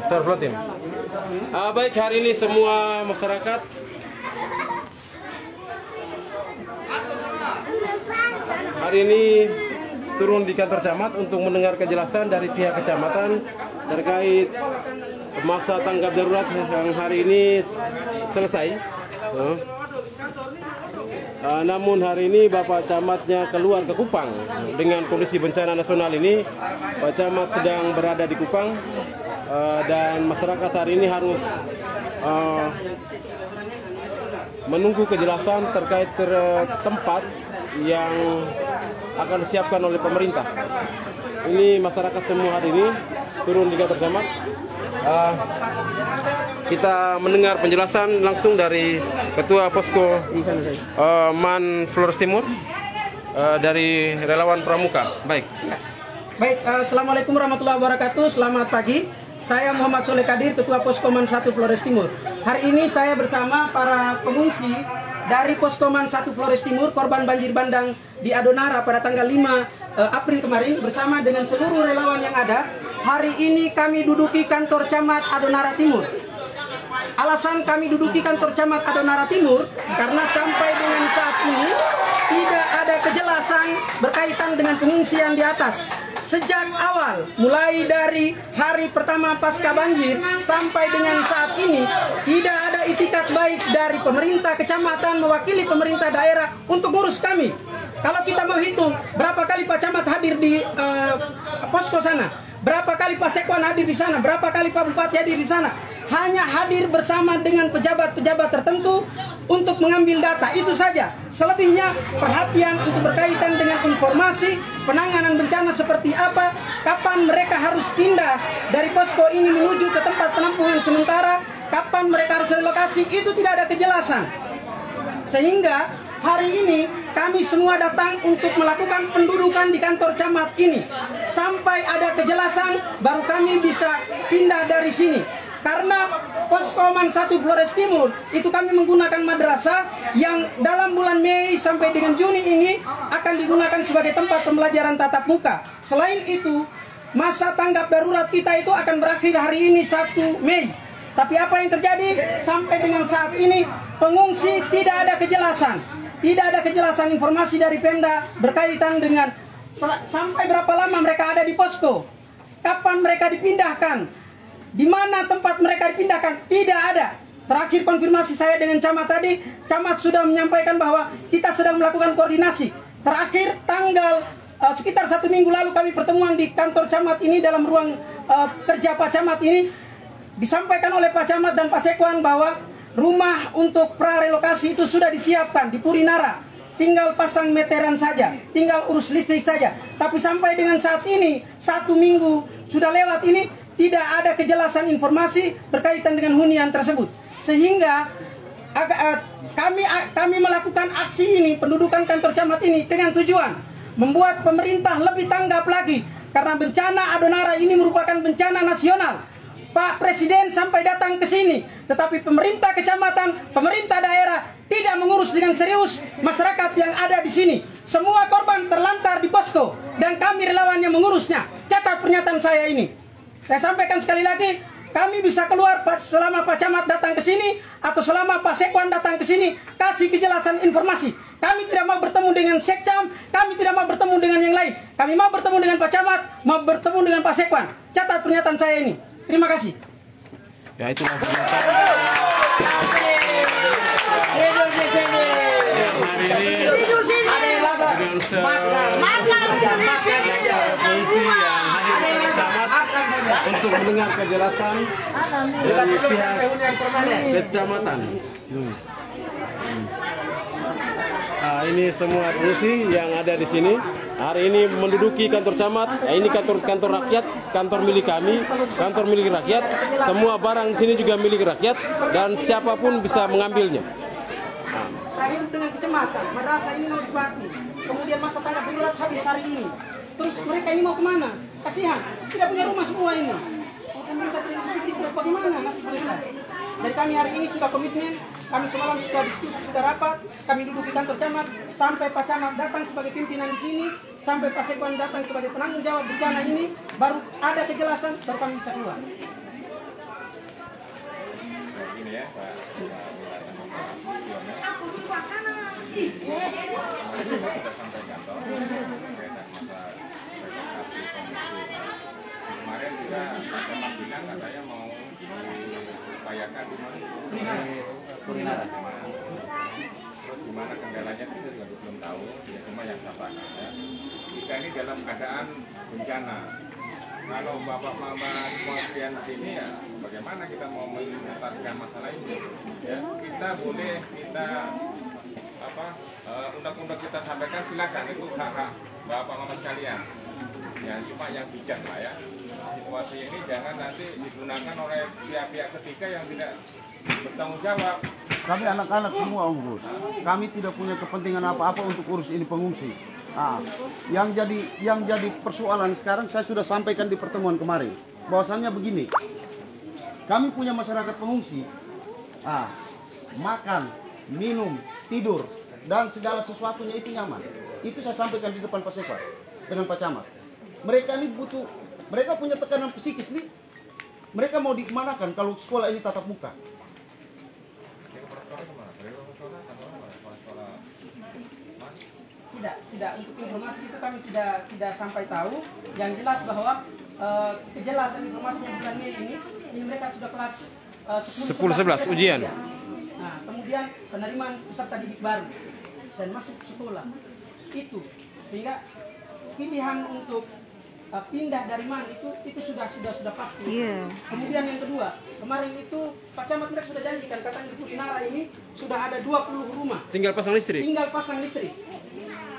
Suara floating. Baik, hari ini semua masyarakat turun di kantor camat untuk mendengar kejelasan dari pihak kecamatan terkait masa tanggap darurat yang hari ini selesai. Namun hari ini Bapak Camatnya keluar ke Kupang. Dengan kondisi bencana nasional ini, Pak Camat sedang berada di Kupang, dan masyarakat hari ini harus menunggu kejelasan terkait tempat yang akan disiapkan oleh pemerintah. Ini masyarakat semua hari ini turun di kantor camat. Kita mendengar penjelasan langsung dari Ketua Posko MAN Flores Timur, dari relawan Pramuka. Baik, Assalamualaikum warahmatullahi wabarakatuh. Selamat pagi. Saya Muhammad Soleh Kadir, Ketua Poskoman 1 Flores Timur. Hari ini saya bersama para pengungsi dari Poskoman 1 Flores Timur, korban banjir bandang di Adonara pada tanggal 5 April kemarin, bersama dengan seluruh relawan yang ada. Hari ini kami duduki kantor camat Adonara Timur. Alasan kami duduki kantor camat Adonara Timur karena sampai dengan saat ini tidak ada kejelasan berkaitan dengan pengungsian di atas. Sejak awal, mulai dari hari pertama pasca banjir sampai dengan saat ini, tidak ada itikat baik dari pemerintah kecamatan mewakili pemerintah daerah untuk ngurus kami. Kalau kita mau hitung berapa kali Pak Camat hadir di posko sana, berapa kali Pak Sekwan hadir di sana, berapa kali Pak Bupati hadir di sana, hanya hadir bersama dengan pejabat-pejabat tertentu untuk mengambil data, itu saja. Selebihnya perhatian untuk berkaitan dengan informasi penanganan bencana seperti apa, kapan mereka harus pindah dari posko ini menuju ke tempat penampungan sementara, kapan mereka harus relokasi, itu tidak ada kejelasan. Sehingga hari ini kami semua datang untuk melakukan pendudukan di kantor camat ini. Sampai ada kejelasan baru kami bisa pindah dari sini. Karena Poskoman 1 Flores Timur itu kami menggunakan madrasah yang dalam bulan Mei sampai dengan Juni ini akan digunakan sebagai tempat pembelajaran tatap muka. Selain itu, masa tanggap darurat kita itu akan berakhir hari ini 1 Mei. Tapi apa yang terjadi sampai dengan saat ini, pengungsi tidak ada kejelasan. Tidak ada kejelasan informasi dari Pemda berkaitan dengan sampai berapa lama mereka ada di posko, kapan mereka dipindahkan, di mana tempat mereka dipindahkan, tidak ada. Terakhir konfirmasi saya dengan camat tadi, camat sudah menyampaikan bahwa kita sedang melakukan koordinasi. Terakhir tanggal sekitar 1 minggu lalu kami pertemuan di kantor camat ini, dalam ruang kerja Pak Camat ini, disampaikan oleh Pak Camat dan Pak Sekwan bahwa rumah untuk pra-relokasi itu sudah disiapkan di Purinara. Tinggal pasang meteran saja, tinggal urus listrik saja. Tapi sampai dengan saat ini, 1 minggu sudah lewat ini, tidak ada kejelasan informasi berkaitan dengan hunian tersebut. Sehingga kami melakukan aksi ini, pendudukan kantor camat ini, dengan tujuan membuat pemerintah lebih tanggap lagi. Karena bencana Adonara ini merupakan bencana nasional. Pak Presiden sampai datang ke sini, tetapi pemerintah kecamatan, pemerintah daerah tidak mengurus dengan serius masyarakat yang ada di sini. Semua korban terlantar di posko dan kami relawan yang mengurusnya. Catat pernyataan saya ini. Saya sampaikan sekali lagi, kami bisa keluar selama Pak Camat datang ke sini atau selama Pak Sekwan datang ke sini, kasih kejelasan informasi. Kami tidak mau bertemu dengan Sekcam, kami tidak mau bertemu dengan yang lain. Kami mau bertemu dengan Pak Camat, mau bertemu dengan Pak Sekwan. Catat pernyataan saya ini. Terima kasih. Ya, itulah pernyataan. Untuk mendengar kejelasan dari pihak kecamatan. Ini semua pengungsi yang ada di sini hari ini menduduki kantor camat. Ini kantor rakyat, kantor milik kami, kantor milik rakyat. Semua barang di sini juga milik rakyat dan siapapun bisa mengambilnya. Saya hidup dengan kecemasan. Madrasah ini mau dibakti. Kemudian masa tanggap darurat habis hari ini. Terus mereka ini mau kemana? Kasihan, tidak punya rumah semua ini. Pemerintah tidak sedikit, bagaimana nasib mereka? Dari kami hari ini sudah komitmen, kami semalam sudah diskusi, sudah rapat, kami duduk di kantor camat, sampai Pak Camat datang sebagai pimpinan di sini, sampai Pak Sekwan datang sebagai penanggung jawab bencana ini, baru ada kejelasan, baru kami bisa keluar. ini ya Pak Siones. Kita sampai kantor terkait masalah rekomendasi komisi. Kemarin juga Camat bilang katanya mau diupayakan di mana. Terus gimana kendalanya itu juga belum tahu. Ya cuma yang sampaikan ya. Kita ini dalam keadaan bencana. Kalau bapak mama kemudian sini ya bagaimana kita mau menuntaskan masalah ini ya kita boleh kita undang-undang kita sampaikan silakan itu hak-hak bapak mama sekalian ya cuma yang bijak lah ya situasi ini jangan nanti digunakan oleh pihak-pihak ketiga yang tidak bertanggung jawab. Kami anak-anak semua Om Gus, kami tidak punya kepentingan apa-apa untuk urus ini pengungsi. Yang jadi persoalan sekarang saya sudah sampaikan di pertemuan kemarin. Bahwasannya begini, kami punya masyarakat pengungsi, makan, minum, tidur, dan segala sesuatunya itu nyaman. Itu saya sampaikan di depan Pak Sekwan dengan Pak Camat. Mereka ini butuh, mereka punya tekanan psikis nih. Mereka mau dimanakan kalau sekolah ini tatap muka? Tidak untuk informasi itu kami tidak sampai tahu. Yang jelas bahwa kejelasan informasinya bulan Mei ini mereka sudah kelas 10-11 ujian. Nah, kemudian penerimaan peserta didik baru dan masuk sekolah itu sehingga pilihan untuk pindah dari mana itu sudah pasti. Kemudian yang kedua, kemarin itu Pak Camat mereka sudah janjikan katanya di Putinara ini sudah ada 20 rumah. Tinggal pasang listrik.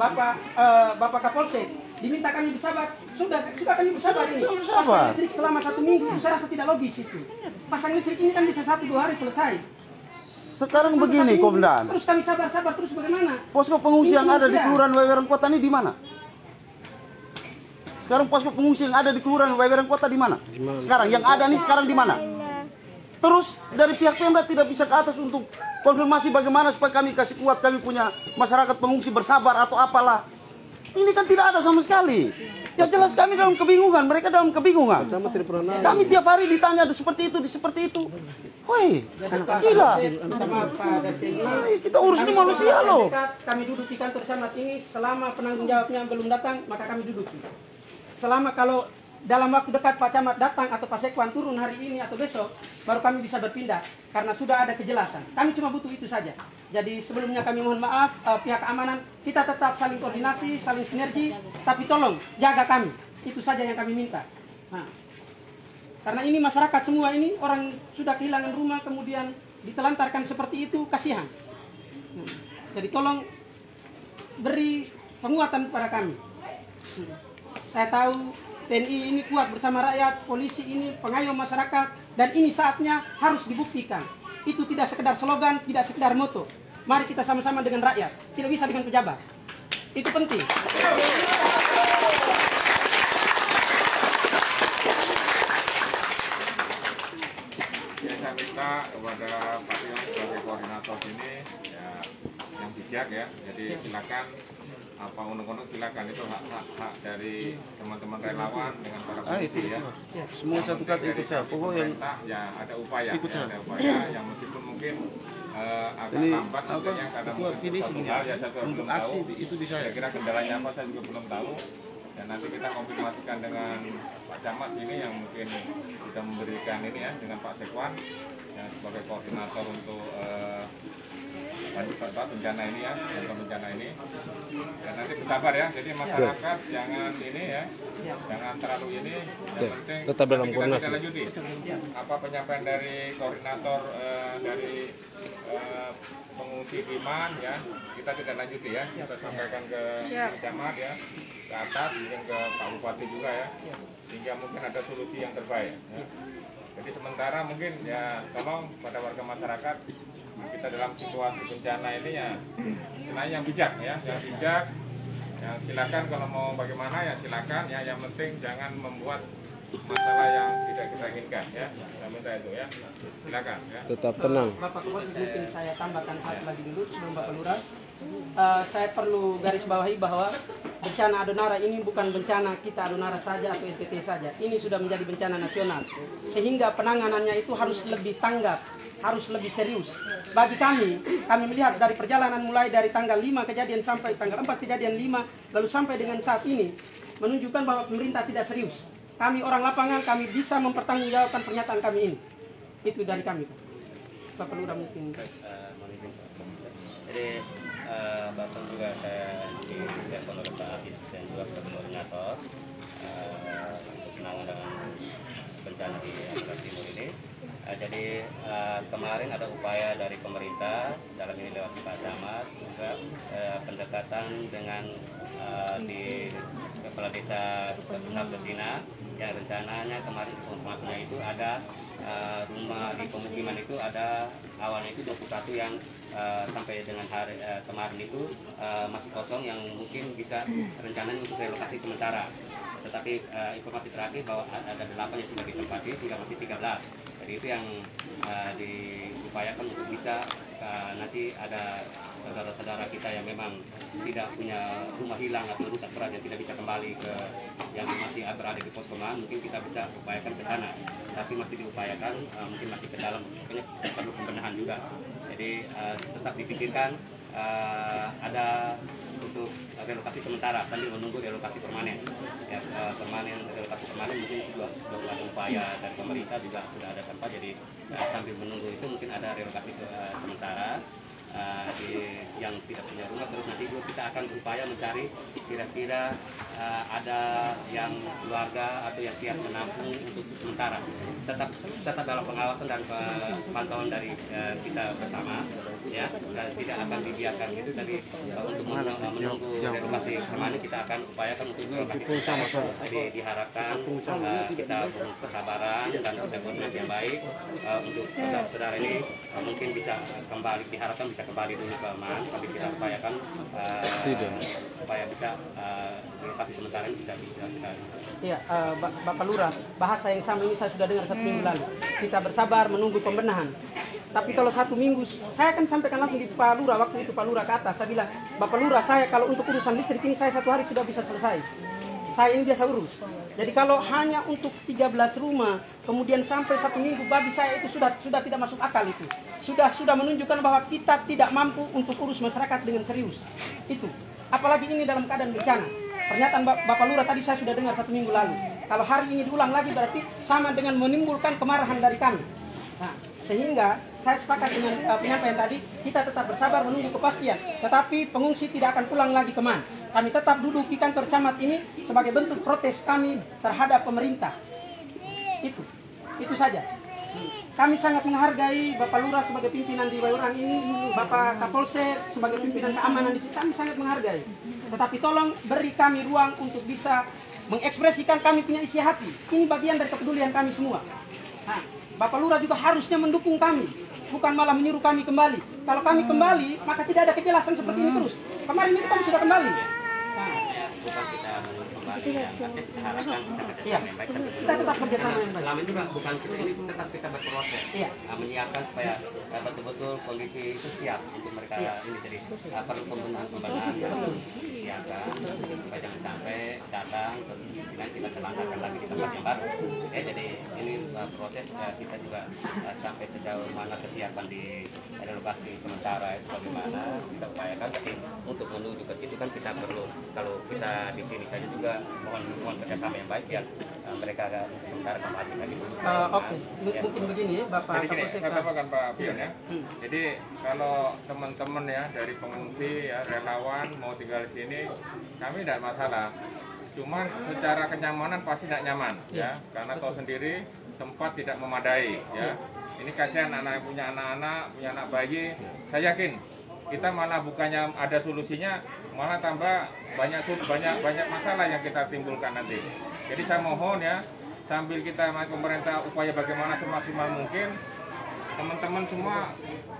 Bapak Kapolsek diminta kami bersabar. Sudah kami bersabar ini. Pasang listrik selama 1 minggu itu saya rasa tidak logis itu. Pasang listrik ini kan bisa 1-2 hari selesai. Sekarang begini, Komandan. Terus kami sabar terus bagaimana? Posko pengungsi yang ada di Kelurahan Wewerang Kota ini di mana? Sekarang posko pengungsi yang ada di Kelurahan Wewerang Kota di mana? Sekarang yang ada nih sekarang di mana? Terus dari pihak Pemda tidak bisa ke atas untuk konfirmasi bagaimana supaya kami kasih kuat kami punya masyarakat pengungsi bersabar atau apalah. Ini kan tidak ada sama sekali. Ya jelas kami dalam kebingungan, mereka dalam kebingungan. Kami tiap hari ditanya ada seperti itu. Woi, gila. Kita urus ini manusia loh. Kami duduk di kantor camat ini selama penanggung jawabnya belum datang, maka kami duduk. Selama kalau dalam waktu dekat Pak Camat datang atau Pak Sekwan turun hari ini atau besok, baru kami bisa berpindah karena sudah ada kejelasan. Kami cuma butuh itu saja. Jadi sebelumnya kami mohon maaf, pihak keamanan kita tetap saling koordinasi, saling sinergi, tapi tolong jaga kami. Itu saja yang kami minta. Nah, karena ini masyarakat semua ini orang sudah kehilangan rumah kemudian ditelantarkan seperti itu, kasihan. Jadi tolong beri penguatan kepada kami. Saya tahu TNI ini kuat bersama rakyat, polisi ini pengayom masyarakat, dan ini saatnya harus dibuktikan. Itu tidak sekedar slogan, tidak sekedar moto. Mari kita sama-sama dengan rakyat, tidak bisa dengan pejabat. Itu penting. Ya, saya minta kepada Pak Tio sebagai koordinator sini ya, yang bijak ya. Jadi silakan apa undang-undang silakan, itu hak dari teman-teman relawan dengan para polisi ya. Semua satu kata ikut saya. Pokoknya ya ada upaya, ikut saya. ada upaya yang meskipun mungkin agak lambat tentunya karena mungkin satu hal ya saya untuk belum aksi tahu. itu di saya. Kira-kira kendalanya apa saya juga belum tahu. Dan nanti kita konfirmasikan dengan Pak Camat ini yang mungkin sudah memberikan ini ya dengan Pak Sekwan yang sebagai koordinator untuk bencana ini ya, bencana ini. Dan nanti bersabar ya, jadi masyarakat jangan ini ya, jangan terlalu ini. Yang penting tetap dalam koordinasi. Kita lanjuti. Apa penyampaian dari koordinator dari pengungsi Iman ya, kita tidak lanjuti ya, kita sampaikan ke camat ya, ke atas, mungkin ke Pak Bupati juga ya, sehingga mungkin ada solusi yang terbaik. Ya. Jadi sementara mungkin ya tolong pada warga masyarakat kita dalam situasi bencana ini ya, istilahnya yang bijak ya, yang bijak, yang silakan kalau mau bagaimana ya silakan ya, yang penting jangan membuat masalah yang tidak kita inginkan ya, saya minta itu ya, silakan ya. Tetap tenang. Bapak Kapolsek, mungkin saya tambahkan satu lagi dulu sebelum Bapak Lurah. Saya perlu garis bawahi bahwa bencana Adonara ini bukan bencana kita Adonara saja atau NTT saja. Ini sudah menjadi bencana nasional. Sehingga penanganannya itu harus lebih tanggap, harus lebih serius. Bagi kami melihat dari perjalanan mulai dari tanggal 5 kejadian sampai tanggal 4 kejadian 5, lalu sampai dengan saat ini, menunjukkan bahwa pemerintah tidak serius. Kami orang lapangan, kami bisa mempertanggungjawabkan pernyataan kami ini. Itu dari kami. Bapak Lurah mungkin. Jadi Bapak juga saya ditelepon oleh Pak Asis dan juga sebagai koordinator untuk penanganan bencana di Afrika Timur ini. Jadi kemarin ada upaya dari pemerintah dalam ini lewat Pak Camat juga pendekatan dengan di Kepala Desa Besina yang rencananya kemarin informasinya itu ada rumah di pemukiman itu ada awalnya itu 21 yang sampai dengan hari kemarin itu masih kosong yang mungkin bisa rencananya untuk relokasi sementara. Tetapi informasi terakhir bahwa ada 8 yang sudah ditempati sehingga masih 13. Jadi itu yang diupayakan untuk bisa nanti ada saudara-saudara kita yang memang tidak punya rumah hilang atau rusak berat yang tidak bisa kembali ke yang masih berada di poskoman, mungkin kita bisa upayakan ke sana. Tapi masih diupayakan, mungkin masih ke dalam, pokoknya perlu pembenahan juga. Jadi tetap dipikirkan ada untuk relokasi sementara sambil menunggu relokasi permanen. Ya, relokasi permanen mungkin sudah ada upaya dari pemerintah juga sudah ada tempat. Jadi sambil menunggu itu mungkin ada relokasi sementara yang tidak punya rumah. Terus nanti juga kita akan berupaya mencari kira-kira ada yang keluarga atau yang siap menampung untuk sementara. Tetap dalam pengawasan dan pantauan dari kita bersama, ya, tidak akan dibiarkan gitu. Jadi untuk menunggu relokasi permanen kita akan upayakan untuk relokasi sementara. Jadi diharapkan kita kesabaran dan koordinasi yang baik untuk saudara-saudara ini mungkin bisa kembali, diharapkan bisa kembali dulu ke Man, tapi kita upayakan supaya bisa relokasi sementara ini bisa kita. Iya, Bapak Lurah, bahasa yang sama ini saya sudah dengar 1 minggu lalu. Kita bersabar menunggu pembenahan. Tapi kalau 1 minggu, saya akan sampaikan langsung di Pak Lurah, waktu itu Pak Lurah ke atas, saya bilang, Bapak Lurah, saya kalau untuk urusan listrik ini saya 1 hari sudah bisa selesai. Saya ini biasa urus. Jadi kalau hanya untuk 13 rumah, kemudian sampai 1 minggu, bagi saya itu sudah tidak masuk akal itu. Sudah menunjukkan bahwa kita tidak mampu untuk urus masyarakat dengan serius. Itu. Apalagi ini dalam keadaan bencana. Pernyataan Bapak Lurah tadi saya sudah dengar 1 minggu lalu. Kalau hari ini diulang lagi berarti sama dengan menimbulkan kemarahan dari kami. Nah, sehingga saya sepakat dengan penyampaian tadi, kita tetap bersabar menunggu kepastian. Tetapi pengungsi tidak akan pulang lagi ke Man. Kami tetap duduk di kantor camat ini sebagai bentuk protes kami terhadap pemerintah. Itu saja. Kami sangat menghargai Bapak Lurah sebagai pimpinan di Wayorang ini, Bapak Kapolsek sebagai pimpinan keamanan di sini, kami sangat menghargai. Tetapi tolong beri kami ruang untuk bisa mengekspresikan kami punya isi hati. Ini bagian dari kepedulian kami semua. Nah, Bapak Lurah juga harusnya mendukung kami, bukan malah menyuruh kami kembali. Kalau kami kembali, maka tidak ada kejelasan seperti ini terus. Kemarin itu kami sudah kembali. Bukan kita menurut kembali yang kita harapkan kita kerjasama yang baik. Kita tetap kerjasama yang baik. Selama juga bukan kita ini tetap kita berproses, menyiapkan supaya betul-betul kondisi itu siap untuk mereka ini. Jadi perlu pembenahan yang disiapkan supaya jangan sampai datang terus istilahnya kita terlantarkan lagi di tempat yang baru. Jadi ini proses kita juga sampai sejauh mana kesiapan di relokasi sementara itu bagaimana kita upayakan. Tapi untuk menuju ke situ kan kita perlu, kalau kita di sini saja juga mohon kerjasama yang baik biar mereka agak sementara kembali lagi. Oke, mungkin begini ya Bapak. Jadi gini, saya tambahkan Pak Pion ya. Jadi kalau teman-teman ya dari pengungsi ya relawan mau tinggal di sini, kami tidak masalah. Cuman secara kenyamanan pasti tidak nyaman ya, karena tahu sendiri tempat tidak memadai ya. Ini kasihan anak yang punya anak-anak, punya anak bayi. Saya yakin kita malah bukannya ada solusinya, malah tambah banyak masalah yang kita timbulkan nanti. Jadi saya mohon ya, sambil kita pemerintah upaya bagaimana semaksimal mungkin teman-teman semua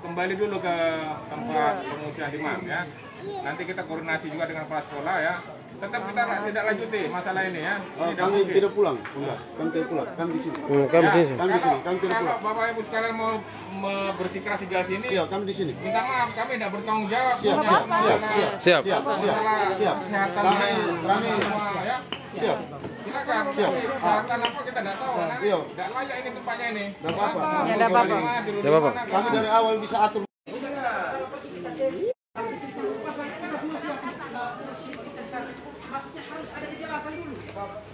kembali dulu ke tempat pengungsian imam ya. Nanti kita koordinasi juga dengan kepala sekolah ya. Tetap kita tidak lanjuti masalah ini ya. Kami tidak pulang, enggak. Kami tidak pulang, kami di sini. Kami di sini. Kami di sini, kami tidak Kalau pulang. Bapak Ibu sekalian mau bersikeras di sini, Iya, kami di sini. minta maaf, kami tidak bertanggung jawab. Siap, siap, siap, siap, Siap. siap, siap. Kesehatan Kami semua ya. siap. Silakan. Siap. Kesehatan apa kita tidak tahu. Nah, Iya. tidak layak ini tempatnya ini. Tidak apa-apa. Tidak apa-apa. Tidak apa-apa. Kami dari awal bisa atur. Maksudnya harus ada kejelasan dulu.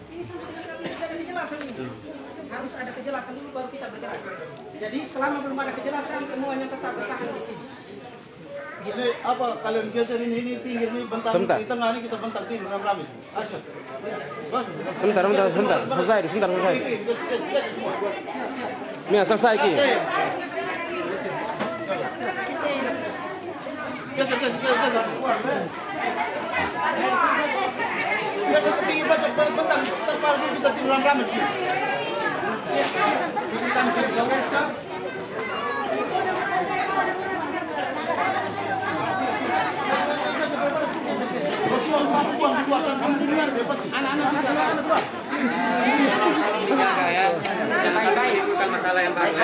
Ini sampai dengan saat ini tidak ada kejelasan ini. Harus ada kejelasan dulu baru kita bergerak. Jadi selama belum ada kejelasan semuanya tetap bertahan di sini. Ini apa kalian geser ini pinggir ini bentang Sebentar. di tengah ini kita bentang timur rame. Asyik. Bos. Sebentar. Selesai. Ini selesai ki. Geser. Geser pinggir bentang terpal kita timur rame. Kita mesti solusikan. Bukan masalah yang baik.